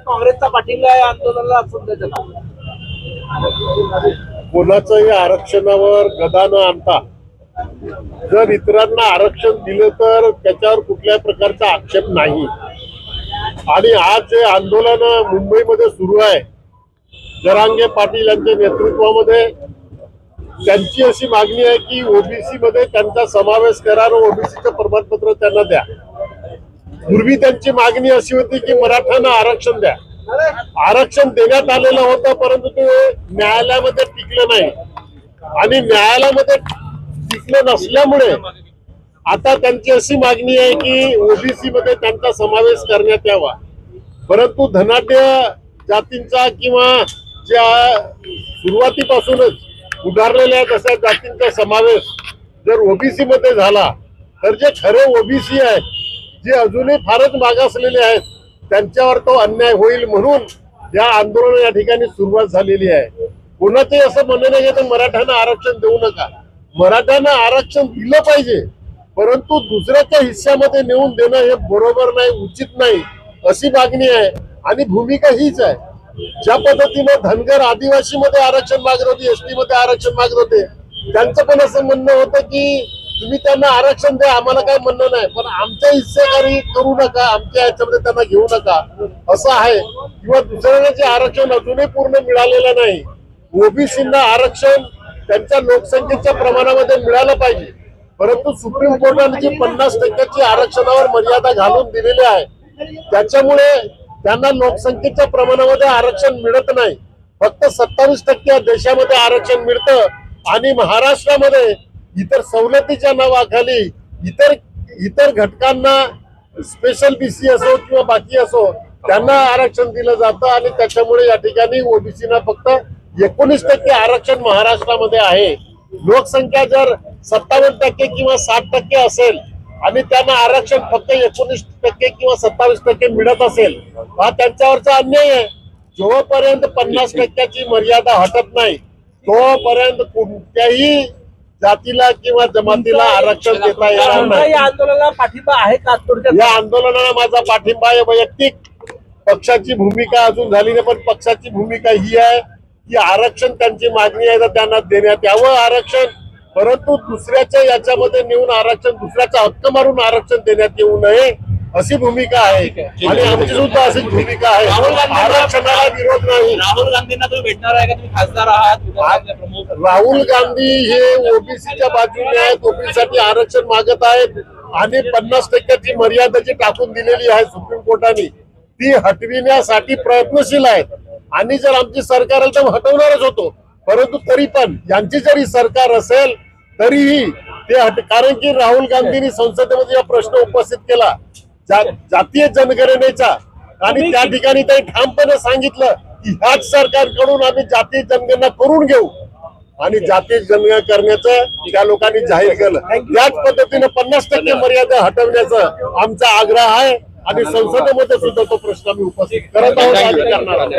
काँग्रेसचा पाठिंबा या आंदोलनाला असून त्याचं का? कोणाचंही आरक्षणावर गदा न आणता जर इतरांना आरक्षण दिलं तर त्याच्यावर कुठल्याही प्रकारचा आक्षेप नाही। आणि आज जे आंदोलन मुंबईमध्ये सुरू आहे, जरांगे पाटील यांच्या नेतृत्वामध्ये, त्यांची अशी मागणी आहे की ओबीसी मध्ये त्यांचा समावेश करा आणि ओबीसीचं प्रमाणपत्र त्यांना द्या। पूर्वी त्यांची मागणी अशी होती की मराठ्यांना आरक्षण द्या। आरक्षण देण्यात आलेलं होतं, परंतु ते न्यायालयामध्ये टिकलं नाही आणि न्यायालयामध्ये टिकलं नसल्यामुळे आता त्यांची अशी मागणी आहे की ओबीसी मध्ये त्यांचा समावेश करण्यात यावा। परंतु धनाढ्य जातींचा किंवा ज्या सुरुवातीपासूनच उभारलेल्या तशा जातींचा समावेश जर ओबीसी मध्ये झाला तर जे खरे ओबीसी आहेत, जे अजूनही फारच मागासलेले आहेत, त्यांच्यावर तो अन्याय होईल म्हणून या आंदोलन या ठिकाणी सुरुवात झालेली आहे। कोणाचंही असं म्हणणं नाही की मराठ्यांना आरक्षण देऊ नका, मराठ्यांना आरक्षण दिलं पाहिजे, परंतु दुसऱ्याच्या हिस्स्यामध्ये नेऊन देणं हे बरोबर नाही, उचित नाही, अशी मागणी आहे। आणि भूमिका हीच आहे। ज्या पद्धतीने धनगर आदिवासी मध्ये आरक्षण मागत होते, एसटी मध्ये आरक्षण मागत होते, त्यांचं पण असं म्हणणं होतं की तुम्ही त्यांना आरक्षण द्या, आम्हाला काय म्हणणं नाही, पण आमच्या हिस्सेदारी करू नका, आमच्या याच्यामध्ये त्यांना घेऊ नका, असं आहे। किंवा दुसऱ्यांना जे आरक्षण अजूनही पूर्ण मिळालेलं नाही, ओबीसींना आरक्षण त्यांच्या लोकसंख्येच्या प्रमाणामध्ये मिळालं पाहिजे, परंतु सुप्रीम कोर्टाने जी 50% आरक्षणावर मर्यादा घालून दिलेली आहे, त्याच्यामुळे त्यांना लोकसंख्येच्या प्रमाणामध्ये आरक्षण मिळत नाही। फक्त 27% देशामध्ये आरक्षण मिळतं आणि महाराष्ट्रामध्ये इतर सवलतीच्या नावाखाली इतर घटकांना, स्पेशल बीसी असो किंवा बाकी असो, त्यांना आरक्षण दिलं जातं आणि त्याच्यामुळे या ठिकाणी ओबीसीना फक्त 19% आरक्षण महाराष्ट्रामध्ये आहे। लोकसंख्या जर 57% किंवा 60% असेल आणि त्यांना आरक्षण फक्त 19% किंवा 27% मिळत असेल, हा त्यांच्यावरचा अन्याय आहे। जोपर्यंत 50%ची मर्यादा हटत नाही तोपर्यंत कोणत्याही जातीला किंवा जमातीला आरक्षण देता येणार नाही। या आंदोलनाला पाठिंबा आहे का? या आंदोलनाला माझा पाठिंबा आहे। वैयक्तिक पक्षाची भूमिका अजून झाली नाही, पण पक्षाची भूमिका ही आहे की आरक्षण त्यांची मागणी आहे तर त्यांना देण्यात यावं आरक्षण, परंतु दुसऱ्याच्या याच्यामध्ये नेऊन आरक्षण, दुसऱ्याचा हक्क मारून आरक्षण देण्यात येऊ नये, अशी भूमिका आहे। आणि आमची सुद्धा अशी भूमिका आहे, आरक्षणाला विरोध नाही। राहुल गांधींना तुम्ही भेटणार आहे का? तुम्ही खासदार आहात, राहुल गांधी हे ओबीसीच्या बाजूने आहेत, ओबीसीसाठी आरक्षण मागत आहेत आणि 50%ची मर्यादा जी टाकून दिलेली आहे सुप्रीम कोर्टाने, ती हटविण्यासाठी प्रयत्नशील आहेत। आणि जर आमची सरकार आली तर हटवणारच होतो, परंतु तरी पण यांची जरी सरकार असेल तरीही ते कारण की राहुल गांधींनी संसदेमध्ये हा प्रश्न उपस्थित केला जातीय जनगणनेचा, आणि त्या ठिकाणी त्यांनी ठामपणे सांगितलं की ह्याच सरकारकडून आम्ही जातीय जनगणना करून घेऊ, आणि जातीय जनगणना करण्याचं त्या लोकांनी जाहीर केलं। त्याच पद्धतीने 50% मर्यादा हटवण्याचा आमचा आग्रह आहे आणि संसदेमध्ये सुद्धा तो प्रश्न आम्ही उपस्थित करत आहोत आणि करणार आहोत।